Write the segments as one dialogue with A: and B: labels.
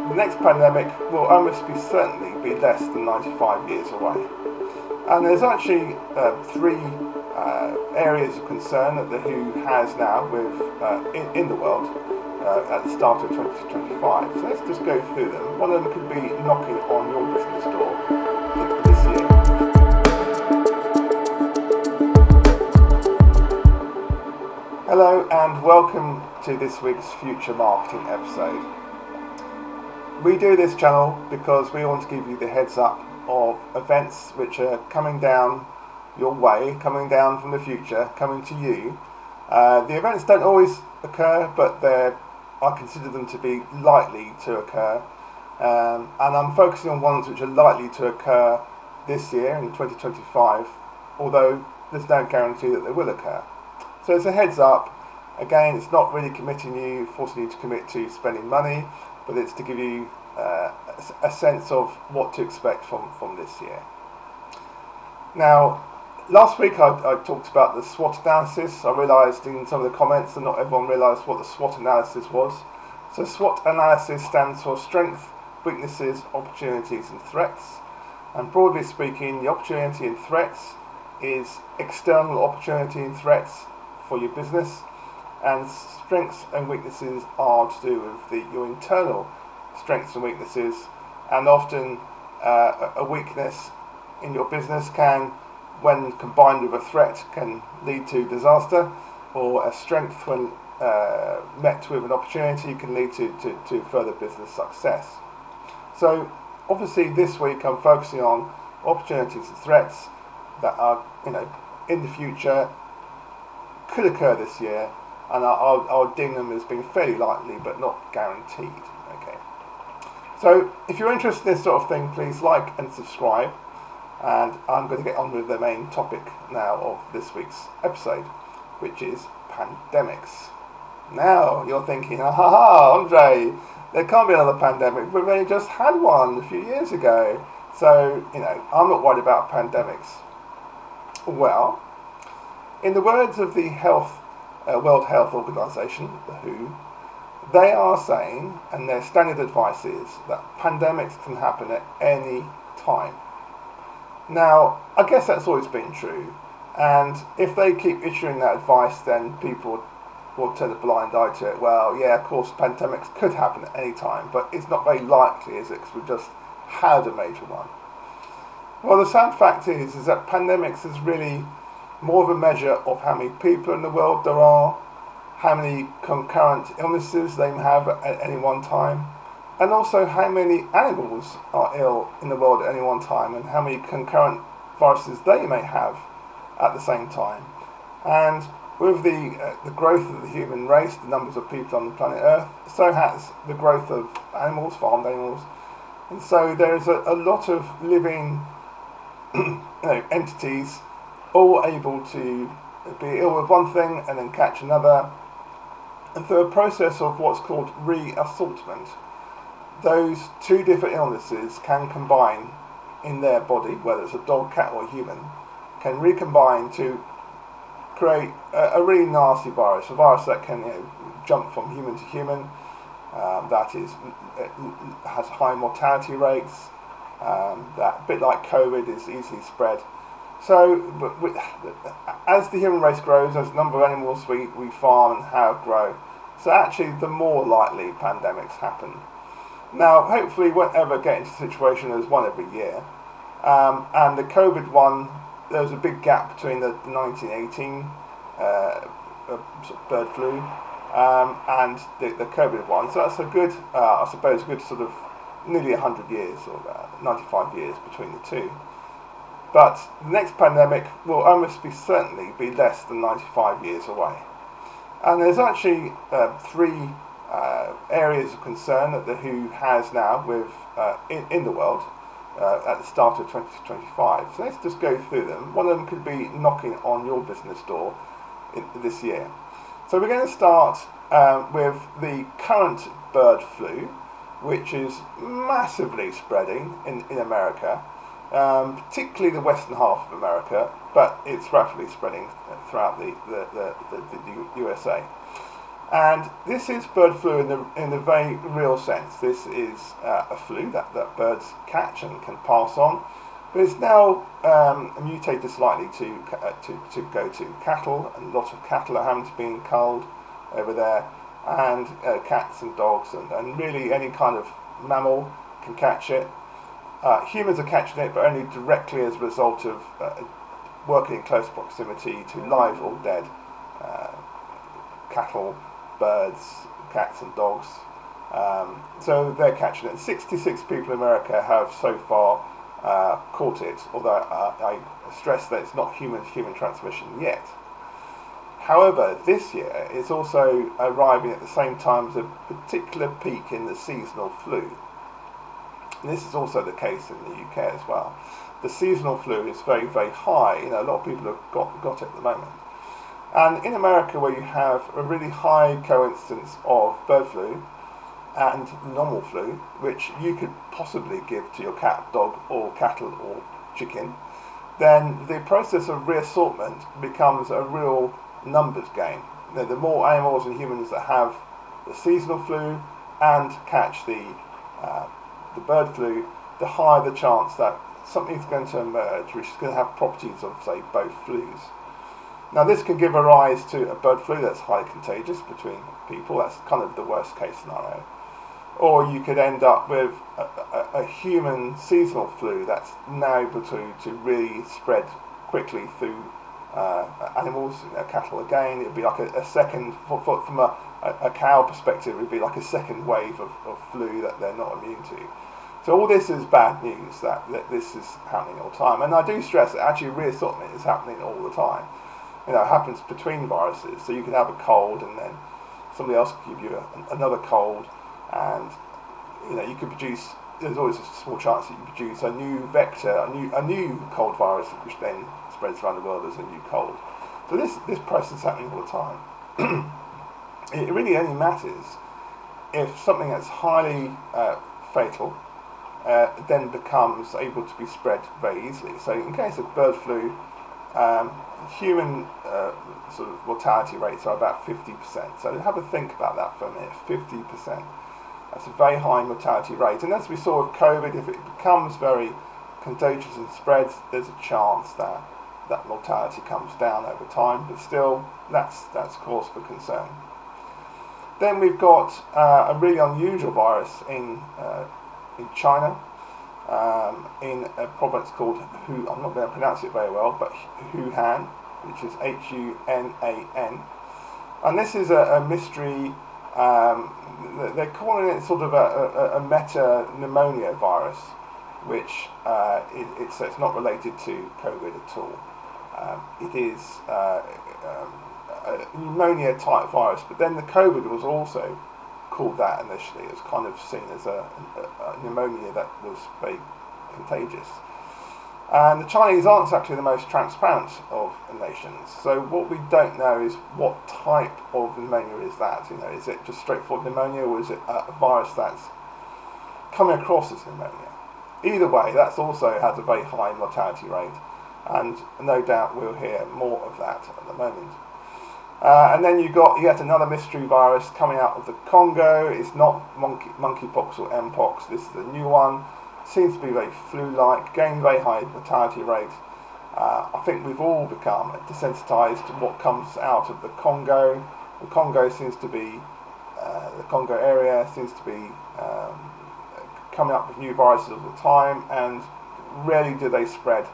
A: the next pandemic will almost be certainly be less than 95 years away. And there's actually three areas of concern that the WHO has now in the world at the start of 2025. So let's just go through them. One of them could be knocking on your business door this year. Hello and welcome to this week's Future Marketing episode. We do this channel because we want to give you the heads up of events which are coming down your way, coming down from the future, coming to you. The events don't always occur, but I consider them to be likely to occur. And I'm focusing on ones which are likely to occur this year in 2025, although there's no guarantee that they will occur. So it's a heads up. Again, it's not really forcing you to commit to spending money, but it's to give you a sense of what to expect from this year. Now, last week I talked about the SWOT analysis. I realised in some of the comments that not everyone realised what the SWOT analysis was. So SWOT analysis stands for strengths, weaknesses, opportunities and threats. And broadly speaking, the opportunity and threats is external opportunity and threats for your business, and strengths and weaknesses are to do with your internal strengths and weaknesses. And often a weakness in your business can, when combined with a threat, can lead to disaster, or a strength when met with an opportunity can lead to further business success. So obviously this week I'm focusing on opportunities and threats that are in the future, could occur this year, and I'll deem them as being fairly likely but not guaranteed. Okay. So if you're interested in this sort of thing, please like and subscribe. And I'm going to get on with the main topic now of this week's episode, which is pandemics. Now you're thinking, Andre, there can't be another pandemic. We've only just had one a few years ago. So, I'm not worried about pandemics. Well, in the words of the World Health Organization, the WHO, they are saying, and their standard advice is, that pandemics can happen at any time. Now, I guess that's always been true, and if they keep issuing that advice, then people will turn a blind eye to it. Well, yeah, of course, pandemics could happen at any time, but it's not very likely, is it? Because we've just had a major one. Well, the sad fact is that pandemics is really more of a measure of how many people in the world there are, how many concurrent illnesses they have at any one time, and also how many animals are ill in the world at any one time, and how many concurrent viruses they may have at the same time. And with the growth of the human race, the numbers of people on the planet Earth, so has the growth of animals, farmed animals, and so there's a lot of living entities all able to be ill with one thing and then catch another. And through a process of what's called reassortment, those two different illnesses can combine in their body, whether it's a dog, cat or human, can recombine to create a really nasty virus, a virus that can jump from human to human, that has high mortality rates, that a bit like COVID is easily spread. So as the human race grows, as the number of animals we farm and have grow, so actually the more likely pandemics happen. Now, hopefully we won't ever get into a situation there's one every year. And the COVID one, there was a big gap between the 1918 sort of bird flu and the COVID one. So that's a good, good sort of nearly 100 years or 95 years between the two. But the next pandemic will almost certainly be less than 95 years away. And there's actually three areas of concern that the WHO has now in the world at the start of 2025. So let's just go through them. One of them could be knocking on your business door this year. So we're going to start with the current bird flu, which is massively spreading in America. Particularly the western half of America, but it's rapidly spreading throughout the USA. And this is bird flu in the very real sense. This is a flu that birds catch and can pass on, but it's now mutated slightly to go to cattle, and lots of cattle are having to be culled over there, and cats and dogs and really any kind of mammal can catch it. Humans are catching it, but only directly as a result of working in close proximity to live or dead cattle, birds, cats and dogs. So they're catching it. 66 people in America have so far caught it, although I stress that it's not human transmission yet. However, this year it's also arriving at the same time as a particular peak in the seasonal flu. And this is also the case in the UK as well. The seasonal flu is very, very high. A lot of people have got it at the moment. And in America, where you have a really high coincidence of bird flu and normal flu, which you could possibly give to your cat, dog, or cattle or chicken, then the process of reassortment becomes a real numbers game. The more animals and humans that have the seasonal flu and catch the bird flu, the higher the chance that something's going to emerge which is going to have properties of, say, both flus. Now, this can give a rise to a bird flu that's highly contagious between people. That's kind of the worst case scenario. Or you could end up with a human seasonal flu that's now able to really spread quickly through animals, cattle again. It would be like a second, from a cow perspective, it would be like a second wave of flu that they're not immune to. So all this is bad news that this is happening all the time. And I do stress that actually reassortment is happening all the time. It happens between viruses. So you can have a cold and then somebody else can give you another cold, and you could produce. There's always a small chance that you produce a new vector, a new cold virus, which then spreads around the world as a new cold. So this process is happening all the time. It really only matters if something that's highly fatal then becomes able to be spread very easily. So in case of bird flu, human sort of mortality rates are about 50%. So have a think about that for a minute. 50%. That's a very high mortality rate. And as we saw with COVID, if it becomes very contagious and spreads, there's a chance that mortality comes down over time. But still, that's cause for concern. Then we've got a really unusual virus in China, in a province called I'm not going to pronounce it very well, but Wuhan, which is Hunan. And this is a mystery. They're calling it sort of a meta-pneumonia virus, which it's not related to COVID at all. It is a pneumonia type virus, but then the COVID was also called that initially. It was kind of seen as a pneumonia that was very contagious. And the Chinese aren't exactly the most transparent of nations. So what we don't know is what type of pneumonia is that. Is it just straightforward pneumonia, or is it a virus that's coming across as pneumonia? Either way, that's also has a very high mortality rate, and no doubt we'll hear more of that at the moment. And then you've got yet another mystery virus coming out of the Congo. It's not monkeypox or mpox. This is a new one. Seems to be very flu-like, again very high mortality rate. I think we've all become desensitized to what comes out of the Congo. The Congo seems to be, the Congo area seems to be coming up with new viruses all the time, and rarely do they spread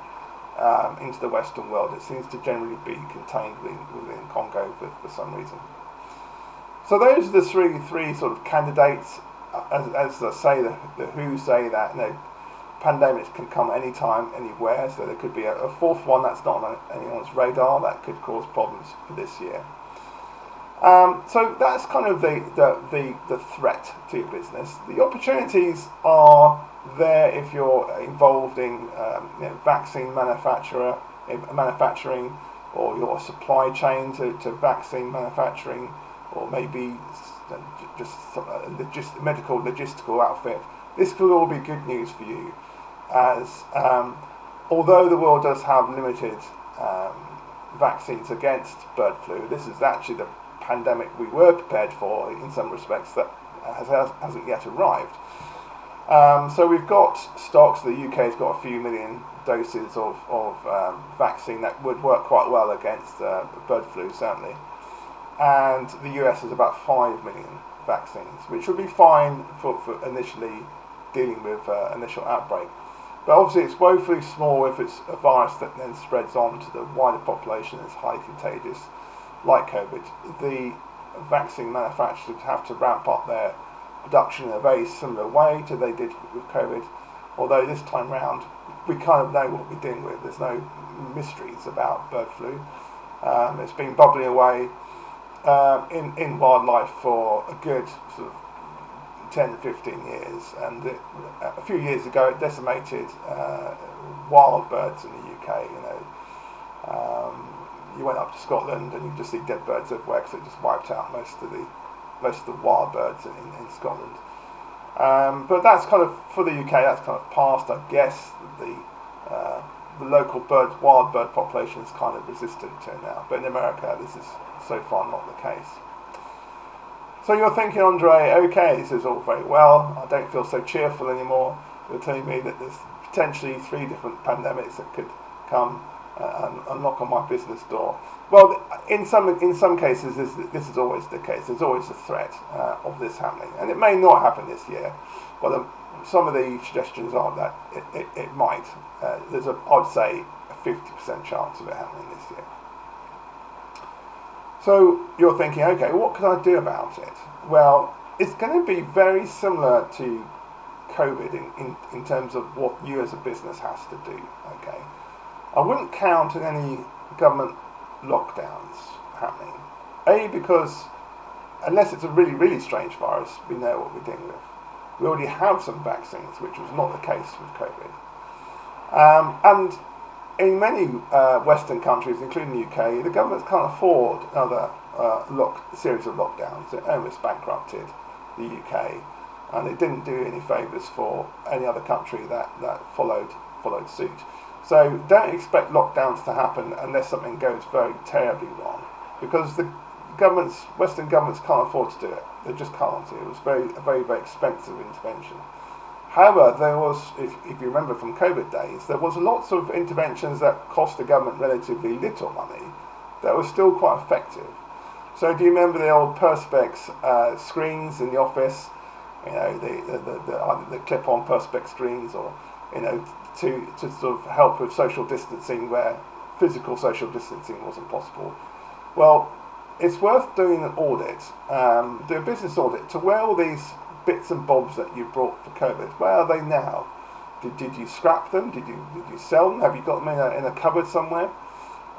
A: into the Western world. It seems to generally be contained within Congo for some reason. So those are the three sort of candidates. As I say, the WHO say that pandemics can come anytime, anywhere. So there could be a fourth one that's not on anyone's radar that could cause problems for this year. So that's kind of the threat to your business. The opportunities are there if you're involved in vaccine manufacturing, or your supply chain to vaccine manufacturing, or maybe just a medical logistical outfit. This could all be good news for you, as although the world does have limited vaccines against bird flu, this is actually the pandemic we were prepared for in some respects that hasn't yet arrived. So we've got stocks. The UK has got a few million doses of vaccine that would work quite well against bird flu, certainly. And the US has about 5 million vaccines, which would be fine for initially dealing with initial outbreak. But obviously it's woefully small if it's a virus that then spreads on to the wider population and is highly contagious, like COVID. The vaccine manufacturers have to ramp up their production in a very similar way to they did with COVID, although this time round we kind of know what we're dealing with. There's no mysteries about bird flu. It's been bubbling away in wildlife for a good sort of 10, 15 years, and a few years ago it decimated wild birds in the UK. You went up to Scotland and you just see dead birds everywhere because it just wiped out most of the wild birds in Scotland. But that's kind of, for the UK, that's kind of past. I guess the local wild bird population is kind of resistant to it now. But in America, this is so far not the case. So you're thinking, Andre, okay, this is all very well. I don't feel so cheerful anymore. You're telling me that there's potentially 3 different pandemics that could come and knock on my business door. Well, in some cases, this is always the case. There's always a threat of this happening, and it may not happen this year. But some of the suggestions are that it might. There's I'd say a 50% chance of it happening this year. So you're thinking, okay, what can I do about it? Well, it's going to be very similar to COVID in terms of what you as a business has to do. Okay, I wouldn't count on any government lockdowns happening. Because unless it's a really, really strange virus, we know what we're dealing with. We already have some vaccines, which was not the case with COVID. And in many Western countries, including the UK, the governments can't afford another series of lockdowns. It almost bankrupted the UK, and it didn't do any favours for any other country that followed suit. So don't expect lockdowns to happen unless something goes very terribly wrong, because the Western governments can't afford to do it. They just can't. It was a very, very expensive intervention. However, there was, if you remember from COVID days, there was lots of interventions that cost the government relatively little money that were still quite effective. So do you remember the old Perspex screens in the office? Either the clip-on Perspex screens, or to sort of help with social distancing where physical social distancing wasn't possible. Well, it's worth doing an audit, do a business audit to where all these bits and bobs that you brought for COVID, where are they now? Did you scrap them? Did you sell them? Have you got them in a cupboard somewhere?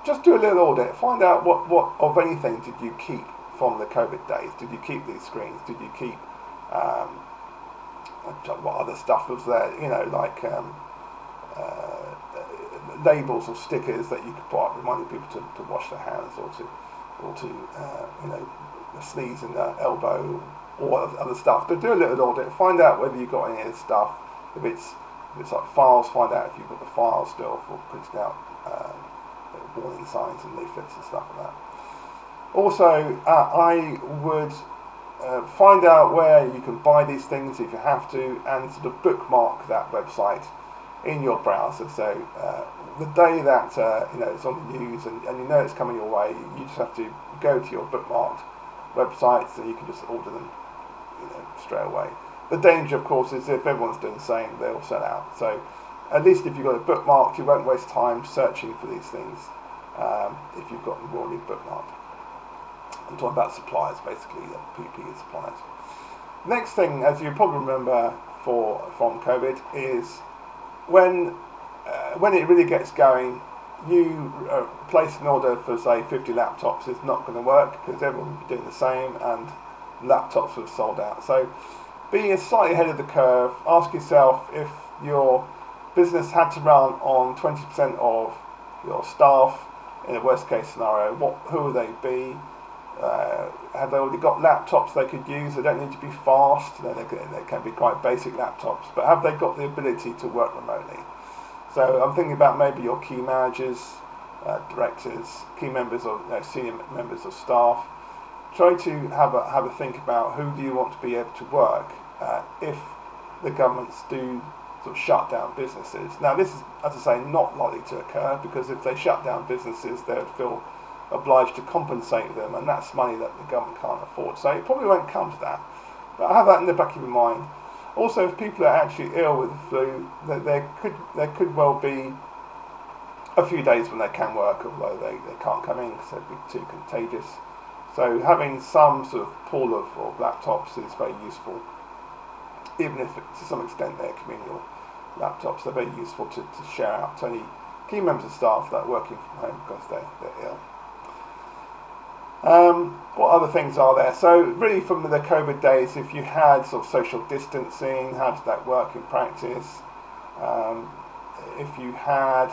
A: Just do a little audit. Find out what of anything did you keep from the COVID days. Did you keep these screens? Did you keep what other stuff was there? Like labels or stickers that you could put up reminding people to wash their hands, or to sneeze in their elbow, or other stuff. But do a little audit, find out whether you've got any of this stuff. If it's like files, find out if you've got the files still for printing out warning signs and leaflets and stuff like that. Also, I would find out where you can buy these things if you have to, and sort of bookmark that website in your browser. So the day that it's on the news and you know it's coming your way, you just have to go to your bookmarked websites and you can just order them straight away. The danger, of course, is if everyone's doing the same, they'll sell out. So at least if you've got it bookmarked, you won't waste time searching for these things if you've got them already bookmarked. I'm talking about suppliers, basically, PPE suppliers. Next thing, as you probably remember from COVID, is when it really gets going, you place an order for, say, 50 laptops. It's not going to work because everyone will be doing the same, and laptops have sold out. So being slightly ahead of the curve, ask yourself if your business had to run on 20% of your staff in a worst case scenario, who would they be? Have they already got laptops they could use? They don't need to be fast. They can be quite basic laptops, but have they got the ability to work remotely? So I'm thinking about maybe your key managers, directors, key members or senior members of staff. try to have a think about who do you want to be able to work if the governments do sort of shut down businesses. Now this is, as I say, not likely to occur, because if they shut down businesses they would feel obliged to compensate them, and that's money that the government can't afford. So it probably won't come to that, but have that in the back of your mind. Also, if people are actually ill with the flu, there could well be a few days when they can work, although they can't come in because they'd be too contagious. So having some sort of pool of laptops is very useful, even if to some extent they're communal laptops. They're very useful to share out to any key members of staff that are working from home because they're ill. What other things are there? So really from the COVID days, if you had sort of social distancing, how did that work in practice? If you had,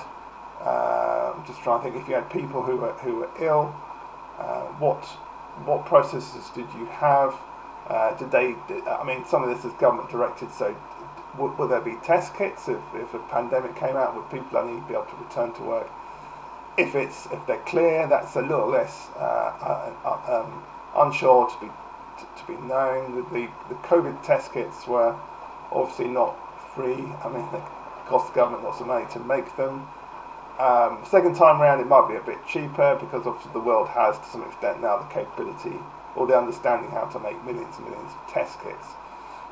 A: I'm just trying to think, if you had people who were ill, what processes did you have? I mean, some of this is government directed, so would there be test kits if a pandemic came out? Would people only be able to return to work if they're clear? That's a little less unsure to be known. The COVID test kits were obviously not free. I mean, it cost the government lots of money to make them. Second time around it might be a bit cheaper, because obviously the world has to some extent now the capability or the understanding how to make millions and millions of test kits.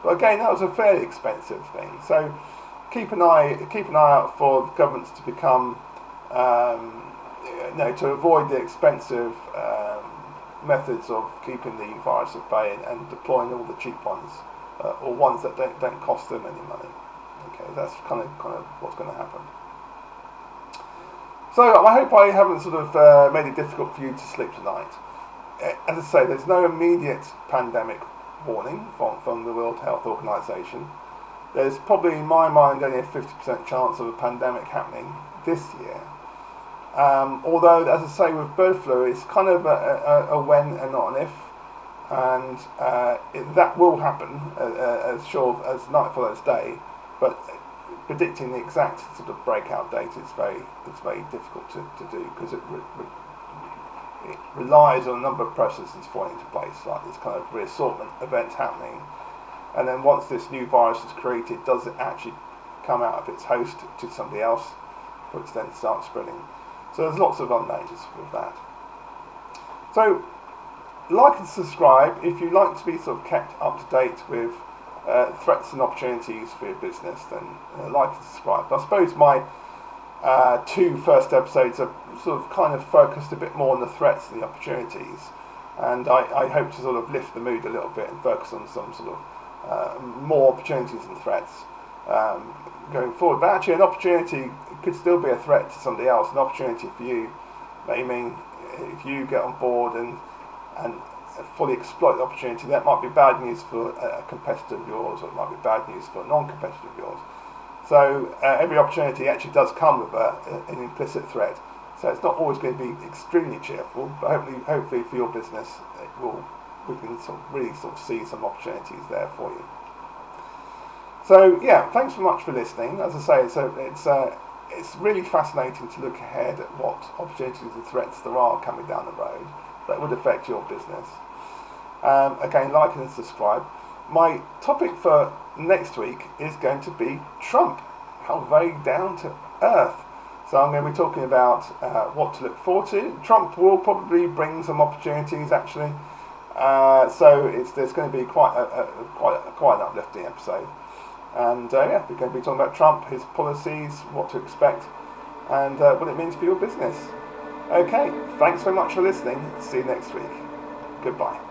A: But again, that was a fairly expensive thing. So keep an eye out for governments to become to avoid the expensive methods of keeping the virus at bay and deploying all the cheap ones, or ones that don't cost them any money. Okay, that's kind of what's going to happen. So I hope I haven't sort of made it difficult for you to sleep tonight. As I say, there's no immediate pandemic warning from the World Health Organization. There's probably, in my mind, only a 50% chance of a pandemic happening this year. Although, as I say, with bird flu, it's kind of a when and not an if, and that will happen as sure as night follows day. But predicting the exact sort of breakout date is very difficult to do, because it relies on a number of processes falling into place, like this kind of reassortment event happening, and then once this new virus is created, does it actually come out of its host to somebody else for it to then start spreading? So there's lots of unknowns with that. So like and subscribe if you like to be sort of kept up to date with threats and opportunities for your business. Then like and subscribe. I suppose my two first episodes are sort of kind of focused a bit more on the threats and the opportunities, and I hope to sort of lift the mood a little bit and focus on some sort of more opportunities and threats going forward. But actually an opportunity could still be a threat to somebody else. An opportunity for you may mean if you get on board and fully exploit the opportunity, that might be bad news for a competitor of yours, or it might be bad news for a non-competitor of yours. So every opportunity actually does come with an implicit threat. So it's not always going to be extremely cheerful, but hopefully for your business, we can really see some opportunities there for you. So yeah, thanks so much for listening. As I say, it's really fascinating to look ahead at what opportunities and threats there are coming down the road that would affect your business. Again, like and subscribe. My topic for next week is going to be Trump. How very down to earth. So I'm going to be talking about what to look forward to. Trump will probably bring some opportunities, actually. So there's going to be quite an uplifting episode. And we're going to be talking about Trump, his policies, what to expect, and what it means for your business. Okay, thanks very much for listening. See you next week. Goodbye.